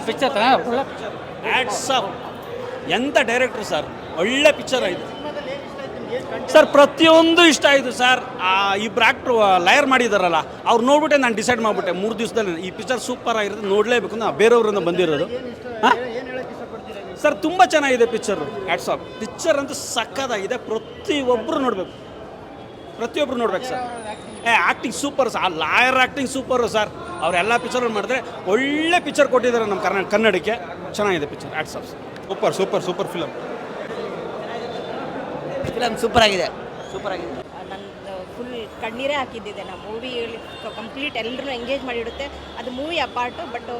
Picture ads of ಎಂಥ ಡೈರೆಕ್ಟ್ರು sir, ಒಳ್ಳೆ picture ಆಯಿತು ಸರ್. ಪ್ರತಿಯೊಂದು ಇಷ್ಟ ಆಯಿತು ಸರ್. ಇಬ್ಬರು ಆ್ಯಕ್ಟ್ರು ಲಯರ್ ಮಾಡಿದಾರಲ್ಲ, ಅವ್ರು ನೋಡ್ಬಿಟ್ಟೆ ನಾನು ಡಿಸೈಡ್ ಮಾಡಿಬಿಟ್ಟೆ 3 ದಿವಸದಲ್ಲಿ ಈ ಪಿಕ್ಚರ್ ಸೂಪರ್ ಆಗಿರುತ್ತೆ, ನೋಡಲೇಬೇಕು ಅಂತ ಬೇರೆಯವರಿಂದ ಬಂದಿರೋದು. ಹಾಂ ಸರ್, ತುಂಬ ಚೆನ್ನಾಗಿದೆ ಪಿಕ್ಚರು. ಆ್ಯಡ್ಸ್ ಆಫ್ ಪಿಕ್ಚರ್ ಅಂತೂ ಸಕ್ಕತ್ತಾಗಿದೆ, ಪ್ರತಿಯೊಬ್ಬರು ನೋಡಬೇಕು ಸರ್. ಆ್ಯಕ್ಟಿಂಗ್ ಸೂಪರ್ ಸರ್, ಆ ಲಾಯರ್ ಆ್ಯಕ್ಟಿಂಗ್ ಸೂಪರು ಸರ್. ಅವರೆಲ್ಲ ಪಿಕ್ಚರ್ ಮಾಡಿದ್ರೆ ಒಳ್ಳೆ ಪಿಕ್ಚರ್ ಕೊಟ್ಟಿದ್ದಾರೆ ನಮ್ಮ ಕನ್ನಡಕ್ಕೆ. ಚೆನ್ನಾಗಿದೆ picture. Ads of super film super ಆಗಿದೆ. ನಂದು ಫುಲ್ ಕಣ್ಣೀರೇ ಹಾಕಿದ್ದಿದೆ. ನಾವು ಮೂವಿ ಕಂಪ್ಲೀಟ್ ಎಲ್ಲರೂ ಎಂಗೇಜ್ ಮಾಡಿಡುತ್ತೆ. ಅದು ಮೂವಿ ಅಪಾರ್ಟು, ಬಟ್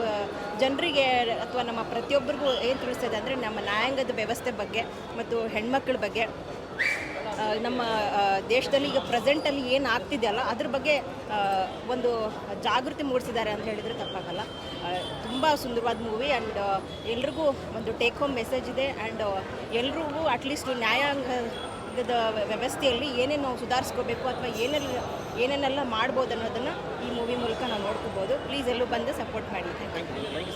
ಜನರಿಗೆ ಅಥವಾ ನಮ್ಮ ಪ್ರತಿಯೊಬ್ಬರಿಗೂ ಏನು ತಿಳಿಸ್ತದೆ ಅಂದರೆ ನಮ್ಮ ನ್ಯಾಯಾಂಗದ ವ್ಯವಸ್ಥೆ ಬಗ್ಗೆ ಮತ್ತು ಹೆಣ್ಮಕ್ಳ ಬಗ್ಗೆ, ನಮ್ಮ ದೇಶದಲ್ಲಿ ಈಗ ಪ್ರೆಸೆಂಟಲ್ಲಿ ಏನು ಆಗ್ತಿದೆಯಲ್ಲ ಅದ್ರ ಬಗ್ಗೆ ಒಂದು ಜಾಗೃತಿ ಮೂಡಿಸಿದ್ದಾರೆ ಅಂತ ಹೇಳಿದರೆ ತಪ್ಪಾಗಲ್ಲ. ತುಂಬ ಸುಂದರವಾದ ಮೂವಿ ಆ್ಯಂಡ್ ಎಲ್ರಿಗೂ ಒಂದು ಟೇಕ್ ಹೋಮ್ ಮೆಸೇಜ್ ಇದೆ. ಆ್ಯಂಡ್ ಎಲ್ರಿಗೂ ಅಟ್ಲೀಸ್ಟ್ ನ್ಯಾಯಾಂಗದ ವ್ಯವಸ್ಥೆಯಲ್ಲಿ ಏನೇನು ನಾವು ಸುಧಾರಿಸ್ಕೋಬೇಕು ಅಥವಾ ಏನೇನೆಲ್ಲ ಮಾಡ್ಬೋದು ಅನ್ನೋದನ್ನು ಈ ಮೂವಿ ಮೂಲಕ ನಾವು ನೋಡ್ಕೋಬೋದು. ಪ್ಲೀಸ್ ಎಲ್ಲರೂ ಬಂದು ಸಪೋರ್ಟ್ ಮಾಡಿ. Thank you.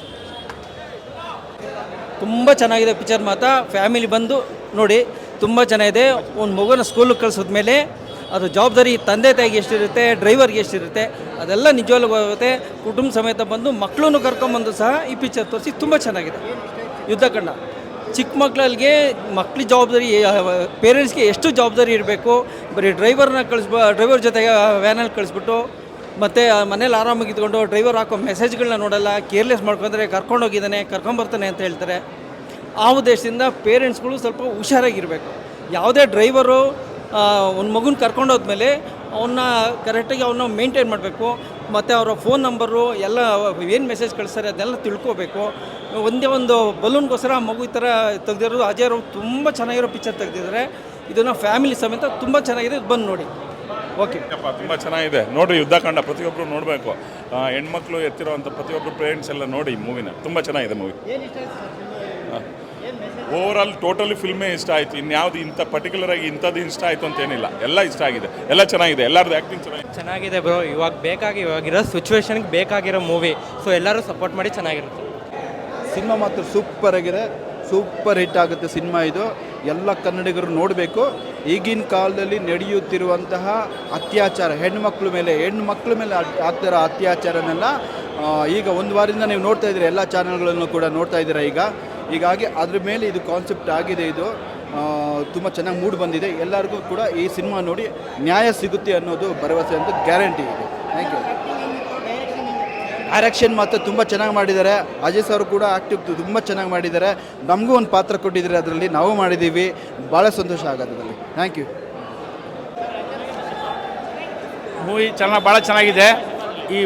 ತುಂಬ ಚೆನ್ನಾಗಿದೆ ಪಿಕ್ಚರ್. ಮಾತ್ರ ಫ್ಯಾಮಿಲಿ ಬಂದು ನೋಡಿ, ತುಂಬ ಚೆನ್ನಾಗಿದೆ. ಒಂದು ಮಗುನ ಸ್ಕೂಲಿಗೆ ಕಳಿಸಿದ್ಮೇಲೆ ಅದು ಜವಾಬ್ದಾರಿ ತಂದೆ ತಾಯಿಗೆ ಎಷ್ಟಿರುತ್ತೆ, ಡ್ರೈವರ್ಗೆ ಎಷ್ಟಿರುತ್ತೆ, ಅದೆಲ್ಲ ನಿಜವಾಗ್ಲೂ ಆಗುತ್ತೆ. ಕುಟುಂಬ ಸಮೇತ ಬಂದು ಮಕ್ಕಳನ್ನು ಕರ್ಕೊಂಬಂದು ಸಹ ಈ ಪಿಕ್ಚರ್ ತೋರಿಸಿ ತುಂಬ ಚೆನ್ನಾಗಿದೆ. ಯುದ್ಧಕಾಂಡ ಚಿಕ್ಕ ಮಕ್ಕಳಿಗೆ ಮಕ್ಳಿಗೆ ಜವಾಬ್ದಾರಿ, ಪೇರೆಂಟ್ಸ್ಗೆ ಎಷ್ಟು ಜವಾಬ್ದಾರಿ ಇರಬೇಕು. ಬರೀ ಡ್ರೈವರ್ ಜೊತೆಗೆ ವ್ಯಾನಲ್ಲಿ ಕಳಿಸ್ಬಿಟ್ಟು ಮತ್ತು ಮನೇಲಿ ಆರಾಮಾಗಿ ಇದ್ಕೊಂಡು ಡ್ರೈವರ್ ಹಾಕೋ ಮೆಸೇಜ್ಗಳನ್ನ ನೋಡಲ್ಲ, ಕೇರ್ಲೆಸ್ ಮಾಡ್ಕೊಂಡ್ರೆ ಕರ್ಕೊಂಡೋಗಿದ್ದಾನೆ ಕರ್ಕೊಂಬರ್ತಾನೆ ಅಂತ ಹೇಳ್ತಾರೆ. ಆ ಉದ್ದೇಶದಿಂದ ಪೇರೆಂಟ್ಸ್ಗಳು ಸ್ವಲ್ಪ ಹುಷಾರಾಗಿರಬೇಕು. ಯಾವುದೇ ಡ್ರೈವರು ಒಂದು ಮಗುನ ಕರ್ಕೊಂಡೋದ್ಮೇಲೆ ಅವನ್ನ ಕರೆಕ್ಟಾಗಿ ಅವನ್ನ ಮೇಂಟೈನ್ ಮಾಡಬೇಕು. ಮತ್ತು ಅವರ ಫೋನ್ ನಂಬರು ಎಲ್ಲ ಏನು ಮೆಸೇಜ್ ಕಳಿಸ್ತಾರೆ ಅದೆಲ್ಲ ತಿಳ್ಕೋಬೇಕು. ಒಂದೇ ಒಂದು ಬಲೂನ್ಗೋಸ್ಕರ ಆ ಮಗು ಈ ಥರ ತೆಗೆದಿರೋದು. ಅಜಯ್ ರಾವ್ ತುಂಬ ಚೆನ್ನಾಗಿರೋ ಪಿಕ್ಚರ್ ತೆಗೆದಿದ್ದಾರೆ. ಇದನ್ನು ಫ್ಯಾಮಿಲಿ ಸಮೇತ ತುಂಬ ಚೆನ್ನಾಗಿದೆ, ಬಂದು ನೋಡಿ. ಓಕೆ, ತುಂಬ ಚೆನ್ನಾಗಿದೆ ನೋಡಿರಿ. ಯುದ್ಧಕಾಂಡ ಪ್ರತಿಯೊಬ್ಬರು ನೋಡಬೇಕು. ಹೆಣ್ಮಕ್ಳು ಎತ್ತಿರೋವಂಥ ಪ್ರತಿಯೊಬ್ಬರು ಪೇರೆಂಟ್ಸ್ ಎಲ್ಲ ನೋಡಿ ಮೂವಿನ. ತುಂಬ ಚೆನ್ನಾಗಿದೆ ಮೂವಿ. ಓವರಾಲ್ ಟೋಟಲಿ ಫಿಲ್ಮೇ ಇಷ್ಟ ಆಯಿತು. ಇನ್ಯಾವುದು ಇಂಥ ಪರ್ಟಿಕ್ಯುಲರಾಗಿ ಇಂಥದ್ದು ಇಷ್ಟ ಆಯಿತು ಅಂತೇನಿಲ್ಲ, ಎಲ್ಲ ಇಷ್ಟ ಆಗಿದೆ, ಎಲ್ಲ ಚೆನ್ನಾಗಿದೆ. ಎಲ್ಲರದ್ದು ಆ್ಯಕ್ಟಿಂಗ್ ಚೆನ್ನಾಗಿದೆ ಬ್ರೋ. ಇವಾಗಿರೋ ಸಿಚುವೇಶನ್ಗೆ ಬೇಕಾಗಿರೋ ಮೂವಿ. ಸೊ ಎಲ್ಲರೂ ಸಪೋರ್ಟ್ ಮಾಡಿ ಚೆನ್ನಾಗಿರುತ್ತೆ. ಸಿನಿಮಾ ಮಾತ್ರ ಸೂಪರ್ ಆಗಿದೆ, ಸೂಪರ್ ಹಿಟ್ ಆಗುತ್ತೆ ಸಿನಿಮಾ ಇದು. ಎಲ್ಲ ಕನ್ನಡಿಗರು ನೋಡಬೇಕು. ಈಗಿನ ಕಾಲದಲ್ಲಿ ನಡೆಯುತ್ತಿರುವಂತಹ ಅತ್ಯಾಚಾರ, ಹೆಣ್ಮಕ್ಳ ಮೇಲೆ ಆಗ್ತಿರೋ ಅತ್ಯಾಚಾರನೆಲ್ಲ ಈಗ ಒಂದು ವಾರದಿಂದ ನೀವು ನೋಡ್ತಾ ಇದ್ದೀರಿ, ಎಲ್ಲ ಚಾನಲ್ಗಳನ್ನು ಕೂಡ ನೋಡ್ತಾ ಇದ್ದೀರಾ ಹೀಗಾಗಿ ಅದ್ರ ಮೇಲೆ ಇದು ಕಾನ್ಸೆಪ್ಟ್ ಆಗಿದೆ. ಇದು ತುಂಬ ಚೆನ್ನಾಗಿ ಮೂಡ್ ಬಂದಿದೆ. ಎಲ್ಲರಿಗೂ ಕೂಡ ಈ ಸಿನಿಮಾ ನೋಡಿ ನ್ಯಾಯ ಸಿಗುತ್ತೆ ಅನ್ನೋದು ಭರವಸೆ ಅಂತ ಗ್ಯಾರಂಟಿ ಇದೆ. Thank you. ಡೈರೆಕ್ಷನ್ ಮಾತ್ರ ತುಂಬ ಚೆನ್ನಾಗಿ ಮಾಡಿದ್ದಾರೆ. ಅಜಯ್ ಸರ್ ಕೂಡ ಆ್ಯಕ್ಟಿವ್ ತುಂಬ ಚೆನ್ನಾಗಿ ಮಾಡಿದ್ದಾರೆ. ನಮಗೂ ಒಂದು ಪಾತ್ರ ಕೊಟ್ಟಿದ್ದಾರೆ, ಅದರಲ್ಲಿ ನಾವು ಮಾಡಿದ್ದೀವಿ. ಭಾಳ ಸಂತೋಷ ಆಗುತ್ತೆ ಅದರಲ್ಲಿ. Thank you. ಮೂವಿ ಭಾಳ ಚೆನ್ನಾಗಿದೆ. ಈ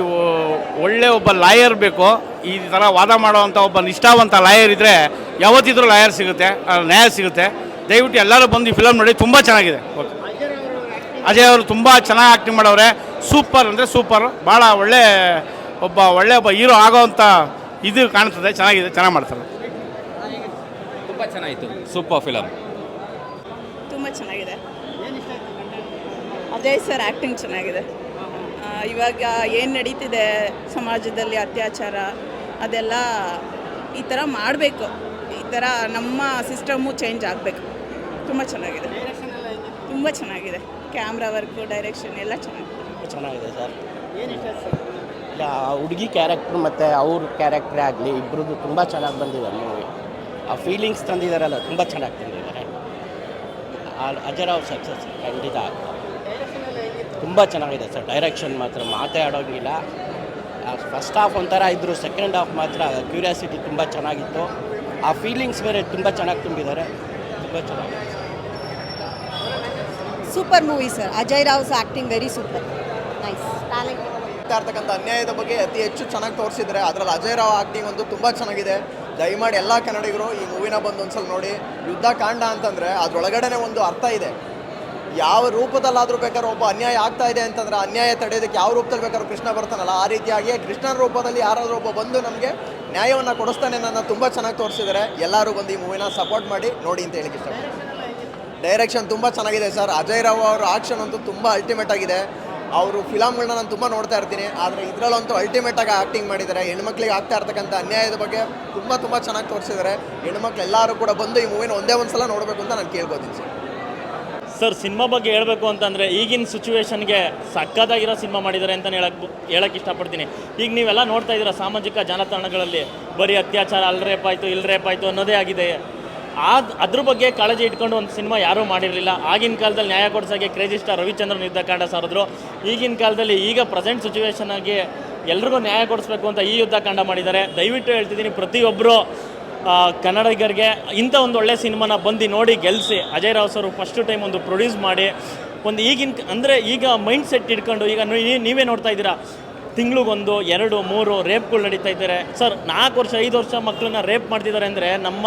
ಒಳ್ಳೆ ಒಬ್ಬ ಲಾಯರ್ ಬೇಕು. ಈ ಥರ ವಾದ ಮಾಡೋವಂಥ ಒಬ್ಬ ನಿಷ್ಠಾವಂತ ಲಾಯರ್ ಇದ್ದರೆ ಯಾವತ್ತಿದ್ರೂ ಲಾಯರ್ ಸಿಗುತ್ತೆ, ನ್ಯಾಯ ಸಿಗುತ್ತೆ. ದಯವಿಟ್ಟು ಎಲ್ಲರೂ ಬಂದು ಈ ಫಿಲಮ್ ನೋಡಿ, ತುಂಬ ಚೆನ್ನಾಗಿದೆ. ಓಕೆ, ಅಜಯ್ ಅವರು ತುಂಬ ಚೆನ್ನಾಗಿ ಆ್ಯಕ್ಟಿಂಗ್ ಮಾಡವ್ರೆ. ಸೂಪರ್ ಅಂದರೆ ಸೂಪರ್. ಭಾಳ ಒಳ್ಳೆ ಒಬ್ಬ ಹೀರೋ ಆಗೋವಂಥ ಇದು ಕಾಣ್ತದೆ. ಚೆನ್ನಾಗಿ ಮಾಡ್ತಾರೆ. ತುಂಬ ಚೆನ್ನಾಗಿತ್ತು. Super film. ತುಂಬ ಚೆನ್ನಾಗಿದೆ. ಅಜಯ್ ಸರ್ ಆ್ಯಕ್ಟಿಂಗ್ ಚೆನ್ನಾಗಿದೆ. ಇವಾಗ ಏನು ನಡೀತಿದೆ ಸಮಾಜದಲ್ಲಿ ಅತ್ಯಾಚಾರ, ಅದೆಲ್ಲ ಈ ಥರ ಮಾಡಬೇಕು. ಈ ಥರ ನಮ್ಮ ಸಿಸ್ಟಮು ಚೇಂಜ್ ಆಗಬೇಕು. ತುಂಬ ಚೆನ್ನಾಗಿದೆ. ತುಂಬ ಚೆನ್ನಾಗಿದೆ. ಕ್ಯಾಮ್ರಾ ವರ್ಕು, ಡೈರೆಕ್ಷನ್ ಎಲ್ಲ ಚೆನ್ನಾಗಿದೆ ಸರ್. ಇಲ್ಲ, ಹುಡುಗಿ ಕ್ಯಾರೆಕ್ಟ್ರು ಮತ್ತು ಅವ್ರ ಕ್ಯಾರೆಕ್ಟ್ರೇ ಆಗಲಿ, ಇಬ್ಬರದ್ದು ತುಂಬ ಚೆನ್ನಾಗಿ ಬಂದಿದೆ ಮೂವಿ. ಆ ಫೀಲಿಂಗ್ಸ್ ತಂದಿದ್ದಾರಲ್ಲ, ತುಂಬ ಚೆನ್ನಾಗಿ ತಂದಿದ್ದಾರೆ. ಅಜಯ್ ರಾವ್ ಸಕ್ಸಸ್ ಖಂಡಿತ ಆಗ್ತದೆ. ತುಂಬ ಚೆನ್ನಾಗಿದೆ ಸರ್. ಡೈರೆಕ್ಷನ್ ಮಾತ್ರ ಮಾತಾಡೋಂಗಿಲ್ಲ. ಫಸ್ಟ್ ಹಾಫ್ ಒಂಥರ ಇದ್ದರು, ಸೆಕೆಂಡ್ ಹಾಫ್ ಮಾತ್ರ ಕ್ಯೂರಿಯಾಸಿಟಿ ತುಂಬ ಚೆನ್ನಾಗಿತ್ತು. ಆ ಫೀಲಿಂಗ್ಸ್ ಬೇರೆ ತುಂಬ ಚೆನ್ನಾಗಿ ತುಂಬಿದ್ದಾರೆ. ತುಂಬ ಚೆನ್ನಾಗಿದೆ. Super movie sir. Ajay Rouse acting very super, nice, talent. ಇರ್ತಕ್ಕಂಥ ಅನ್ಯಾಯದ ಬಗ್ಗೆ ಅತಿ ಹೆಚ್ಚು ಚೆನ್ನಾಗಿ ತೋರಿಸಿದರೆ ಅದರಲ್ಲಿ ಅಜಯ್ ರಾವ್ ಆ್ಯಕ್ಟಿಂಗ್ ಒಂದು ತುಂಬ ಚೆನ್ನಾಗಿದೆ. ದಯಮಾಡಿ ಎಲ್ಲ ಕನ್ನಡಿಗರು ಈ ಮೂವಿನ ಬಂದು ಒಂದ್ಸಲ ನೋಡಿ. ಯುದ್ಧಕಾಂಡ ಅಂತಂದರೆ ಅದರೊಳಗಡೆ ಒಂದು ಅರ್ಥ ಇದೆ. ಯಾವ ರೂಪದಲ್ಲಾದರೂ ಬೇಕಾದ್ರೂ ಒಬ್ಬ ಅನ್ಯಾಯ ಆಗ್ತಾ ಇದೆ ಅಂತಂದರೆ ಅನ್ಯಾಯ ತಡೆಯೋದಕ್ಕೆ ಯಾವ ರೂಪದಲ್ಲಿ ಬೇಕಾದ್ರೂ ಕೃಷ್ಣ ಬರ್ತಾನಲ್ಲ, ಆ ರೀತಿಯಾಗಿ ಕೃಷ್ಣನ ರೂಪದಲ್ಲಿ ಯಾರಾದರೂ ಒಬ್ಬ ಬಂದು ನಮಗೆ ನ್ಯಾಯವನ್ನು ಕೊಡಿಸ್ತಾನೆ ಅನ್ನೋದನ್ನ ತುಂಬ ಚೆನ್ನಾಗಿ ತೋರಿಸಿದ್ದಾರೆ. ಎಲ್ಲರೂ ಬಂದು ಈ ಮೂವಿನ ಸಪೋರ್ಟ್ ಮಾಡಿ ನೋಡಿ ಅಂತ ಹೇಳಿಕ್ಕೆ ಇಷ್ಟಪಡ್ತೀನಿ. ಡೈರೆಕ್ಷನ್ ತುಂಬ ಚೆನ್ನಾಗಿದೆ ಸರ್. ಅಜಯ್ ರಾವ್ ಅವರ ಆಕ್ಷನ್ ಅಂತೂ ತುಂಬ ಅಲ್ಟಿಮೇಟ್ ಆಗಿದೆ. ಅವರು ಫಿಲಮ್ಗಳನ್ನ ನಾನು ತುಂಬ ನೋಡ್ತಾ ಇರ್ತೀನಿ. ಆದರೆ ಇದರಲ್ಲಂತೂ ಅಲ್ಟಿಮೇಟಾಗಿ ಆ್ಯಕ್ಟಿಂಗ್ ಮಾಡಿದ್ದಾರೆ. ಹೆಣ್ಮಕ್ಳಿಗೆ ಆಗ್ತಾ ಇರ್ತಕ್ಕಂಥ ಅನ್ಯಾಯದ ಬಗ್ಗೆ ತುಂಬ ಚೆನ್ನಾಗಿ ತೋರಿಸಿದ್ದಾರೆ. ಹೆಣ್ಮಕ್ಳು ಎಲ್ಲರೂ ಕೂಡ ಬಂದು ಈ ಮೂವಿನ ಒಂದೇ ಒಂದು ಸಲ ನೋಡಬೇಕು ಅಂತ ನಾನು ಕೇಳ್ಬೋದಿನಿ ಸರ್. ಸರ್ ಸಿನಿಮಾ ಬಗ್ಗೆ ಹೇಳಬೇಕು ಅಂತಂದರೆ ಈಗಿನ ಸಿಚುವೇಶನ್ಗೆ ಸಕ್ಕತ್ತಾಗಿರೋ ಸಿನಿಮಾ ಮಾಡಿದ್ದಾರೆ ಅಂತಲೇ ಹೇಳಕ್ಕೆ ಇಷ್ಟಪಡ್ತೀನಿ. ಈಗ ನೀವೆಲ್ಲ ನೋಡ್ತಾ ಇದ್ದೀರಾ ಸಾಮಾಜಿಕ ಜಾಲತಾಣಗಳಲ್ಲಿ ಬರೀ ಅತ್ಯಾಚಾರ, ಅಲ್ಲಿ ರೇಪ್ ಆಯಿತು ಇಲ್ಲಿ ರೇಪ್ ಆಯಿತು ಅನ್ನೋದೇ ಆಗಿದೆ. ಅದ್ರ ಬಗ್ಗೆ ಕಾಳಜಿ ಇಟ್ಕೊಂಡು ಒಂದು ಸಿನಿಮಾ ಯಾರೂ ಮಾಡಿರಲಿಲ್ಲ. ಆಗಿನ ಕಾಲದಲ್ಲಿ ನ್ಯಾಯ ಕೊಡಿಸೋಕ್ಕೆ ಕ್ರೇಜಿ ಸ್ಟಾರ್ ರವಿಚಂದ್ರನ್ ಯುದ್ಧಕಾಂಡ ಸಾರಿದ್ರು. ಈಗಿನ ಕಾಲದಲ್ಲಿ ಈಗ ಪ್ರೆಸೆಂಟ್ ಸಿಚುವೇಶನ್ ಆಗಿ ಎಲ್ರಿಗೂ ನ್ಯಾಯ ಕೊಡಿಸ್ಬೇಕು ಅಂತ ಈ ಯುದ್ಧಕಾಂಡ ಮಾಡಿದ್ದಾರೆ. ದಯವಿಟ್ಟು ಹೇಳ್ತಿದ್ದೀನಿ, ಪ್ರತಿಯೊಬ್ಬರು ಕನ್ನಡಿಗರಿಗೆ ಇಂಥ ಒಂದು ಒಳ್ಳೆ ಸಿನಿಮಾನ ಬಂದು ನೋಡಿ ಗೆಲ್ಲಿಸಿ. Ajay Rao sir first time ಒಂದು ಪ್ರೊಡ್ಯೂಸ್ ಮಾಡಿ ಒಂದು ಅಂದರೆ ಈಗ ಮೈಂಡ್ ಸೆಟ್ ಇಟ್ಕೊಂಡು ಈಗ ನೀವೇ ನೋಡ್ತಾ ಇದ್ದೀರಾ, ತಿಂಗಳಿಗೊಂದು 2, 3 ರೇಪ್ಗಳು ನಡೀತಾ ಇದ್ದಾರೆ ಸರ್. 4 ವರ್ಷ 5 ವರ್ಷ ಮಕ್ಕಳನ್ನ ರೇಪ್ ಮಾಡ್ತಿದ್ದಾರೆ ಅಂದರೆ ನಮ್ಮ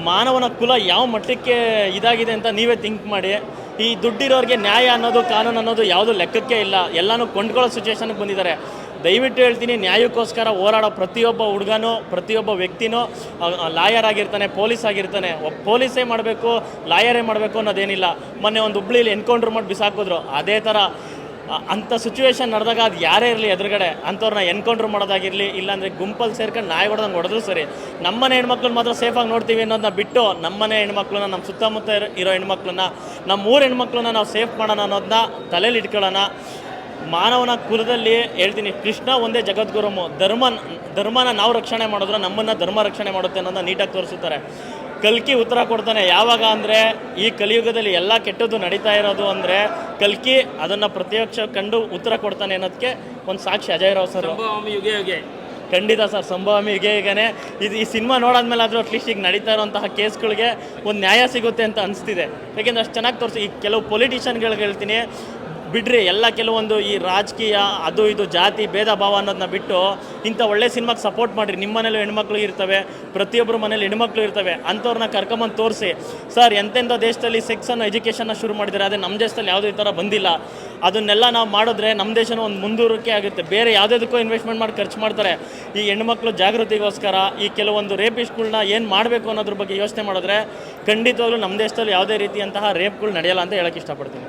ಮಾನವನ ಕುಲ ಯಾವ ಮಟ್ಟಕ್ಕೆ ಇದಾಗಿದೆ ಅಂತ ನೀವೇ ಥಿಂಕ್ ಮಾಡಿ. ಈ ದುಡ್ಡಿರೋರಿಗೆ ನ್ಯಾಯ ಅನ್ನೋದು, ಕಾನೂನು ಅನ್ನೋದು ಯಾವುದೂ ಲೆಕ್ಕಕ್ಕೆ ಇಲ್ಲ. ಎಲ್ಲನೂ ಕೊಂಡ್ಕೊಳ್ಳೋ ಸಿಚುವೇಶನ್ಗೆ ಬಂದಿದ್ದಾರೆ. ದಯವಿಟ್ಟು ಹೇಳ್ತೀನಿ, ನ್ಯಾಯಕ್ಕೋಸ್ಕರ ಹೋರಾಡೋ ಪ್ರತಿಯೊಬ್ಬ ಹುಡುಗನೂ, ಪ್ರತಿಯೊಬ್ಬ ವ್ಯಕ್ತಿನೂ ಲಾಯರ್ ಆಗಿರ್ತಾನೆ, ಪೊಲೀಸ್ ಆಗಿರ್ತಾನೆ. ಪೊಲೀಸೇ ಮಾಡಬೇಕು, ಲಾಯರೇ ಮಾಡಬೇಕು ಅನ್ನೋದೇನಿಲ್ಲ. ಮೊನ್ನೆ ಒಂದು ಹುಬ್ಳಿಲಿ ಎನ್ಕೌಂಟ್ರ್ ಮಾಡಿ ಬಿಸಾಕಿದ್ರು. ಅದೇ ಥರ ಅಂಥ ಸಿಚುವೇಶನ್ ನಡೆದಾಗ ಅದು ಯಾರೇ ಇರಲಿ ಎದುರುಗಡೆ ಅಂಥವ್ರನ್ನ ಎನ್ಕೌಂಟ್ರ್ ಮಾಡೋದಾಗಿರಲಿ, ಇಲ್ಲಾಂದರೆ ಗುಂಪಲ್ಲಿ ಸೇರ್ಕೊಂಡು ನಾಯಿ ಹೊಡೆದಂಗೆ ಹೊಡೆದ್ರು ಸರಿ. ನಮ್ಮನೆ ಹೆಣ್ಮಕ್ಳನ್ನ ಮಾತ್ರ ಸೇಫಾಗಿ ನೋಡ್ತೀವಿ ಅನ್ನೋದನ್ನ ಬಿಟ್ಟು, ನಮ್ಮನೆ ಹೆಣ್ಮಕ್ಳನ್ನ, ನಮ್ಮ ಸುತ್ತಮುತ್ತ ಇರೋ ಹೆಣ್ಮಕ್ಳನ್ನ, ನಮ್ಮ ಊರ ಹೆಣ್ಮಕ್ಳನ್ನ ನಾವು ಸೇಫ್ ಮಾಡೋಣ ಅನ್ನೋದನ್ನ ತಲೆಯಲ್ಲಿ ಇಟ್ಕೊಳ್ಳೋಣ. ಮಾನವನ ಕುಲದಲ್ಲಿ ಹೇಳ್ತೀನಿ, ಕೃಷ್ಣ ಒಂದೇ ಜಗದ್ಗುರುಮು. ಧರ್ಮನ ನಾವು ರಕ್ಷಣೆ ಮಾಡಿದ್ರೆ ನಮ್ಮನ್ನು ಧರ್ಮ ರಕ್ಷಣೆ ಮಾಡುತ್ತೆ ಅನ್ನೋದನ್ನ ನೀಟಾಗಿ ತೋರಿಸುತ್ತಾರೆ. ಕಲ್ಕಿ ಉತ್ತರ ಕೊಡ್ತಾನೆ. ಯಾವಾಗ ಅಂದರೆ ಈ ಕಲಿಯುಗದಲ್ಲಿ ಎಲ್ಲ ಕೆಟ್ಟದ್ದು ನಡೀತಾ ಇರೋದು ಅಂದರೆ ಕಲ್ಕಿ ಅದನ್ನು ಪ್ರತ್ಯಕ್ಷ ಕಂಡು ಉತ್ತರ ಕೊಡ್ತಾನೆ ಅನ್ನೋದಕ್ಕೆ ಒಂದು ಸಾಕ್ಷಿ ಅಜಯ್ ರಾವ್ ಸರ್. ಖಂಡಿತ ಸರ್, ಸಂಭಾವಮಿ ಯುಗನೇ ಇದು. ಈ ಸಿನಿಮಾ ನೋಡಾದ್ಮೇಲೆ ಆದರೂ ಅಟ್ಲೀಸ್ಟ್ ಈಗ ನಡೀತಾ ಇರೋಂತಹ ಕೇಸ್ಗಳಿಗೆ ಒಂದು ನ್ಯಾಯ ಸಿಗುತ್ತೆ ಅಂತ ಅನಿಸ್ತಿದೆ. ಯಾಕೆಂದರೆ ಅಷ್ಟು ಚೆನ್ನಾಗಿ ತೋರಿಸಿ. ಈ ಕೆಲವು ಪೊಲಿಟಿಷಿಯನ್ಗಳಿಗೆ ಹೇಳ್ತೀನಿ, ಬಿಡ್ರಿ ಎಲ್ಲ ಕೆಲವೊಂದು ಈ ರಾಜಕೀಯ ಅದು ಇದು ಜಾತಿ ಭೇದ ಭಾವ ಅನ್ನೋದನ್ನ ಬಿಟ್ಟು ಇಂಥ ಒಳ್ಳೆ ಸಿನಿಮಾಗೆ ಸಪೋರ್ಟ್ ಮಾಡಿರಿ. ನಿಮ್ಮ ಮನೇಲೂ ಹೆಣ್ಮಕ್ಳು ಇರ್ತವೆ, ಪ್ರತಿಯೊಬ್ಬರ ಮನೇಲಿ ಹೆಣ್ಮಕ್ಳು ಇರ್ತವೆ. ಅಂಥವ್ರನ್ನ ಕರ್ಕೊಂಬಂದು ತೋರಿಸಿ. ಸರ್, ಎಂತೆಂಥ ದೇಶದಲ್ಲಿ ಸೆಕ್ಸನ್ನು ಎಜುಕೇಷನ್ನ ಶುರು ಮಾಡಿದ್ದಾರೆ, ಅದೇ ನಮ್ಮ ದೇಶದಲ್ಲಿ ಯಾವುದೇ ಈ ಥರ ಬಂದಿಲ್ಲ. ಅದನ್ನೆಲ್ಲ ನಾವು ಮಾಡಿದ್ರೆ ನಮ್ಮ ದೇಶನೂ ಒಂದು ಮುಂದೂರಕ್ಕೆ ಆಗುತ್ತೆ. ಬೇರೆ ಯಾವುದಕ್ಕೂ ಇನ್ವೆಸ್ಟ್ಮೆಂಟ್ ಮಾಡಿ ಖರ್ಚು ಮಾಡ್ತಾರೆ. ಈ ಹೆಣ್ಮಕ್ಳು ಜಾಗೃತಿಗೋಸ್ಕರ ಈ ಕೆಲವೊಂದು ರೇಪಿಸ್ಟ್ಗಳನ್ನ ಏನು ಮಾಡಬೇಕು ಅನ್ನೋದ್ರ ಬಗ್ಗೆ ಯೋಚನೆ ಮಾಡಿದ್ರೆ ಖಂಡಿತವಾಗ್ಲೂ ನಮ್ಮ ದೇಶದಲ್ಲಿ ಯಾವುದೇ ರೀತಿಯಂತಹ ರೇಪ್ಗಳು ನಡೆಯಲ್ಲ ಅಂತ ಹೇಳೋಕ್ಕೆ ಇಷ್ಟಪಡ್ತೀನಿ.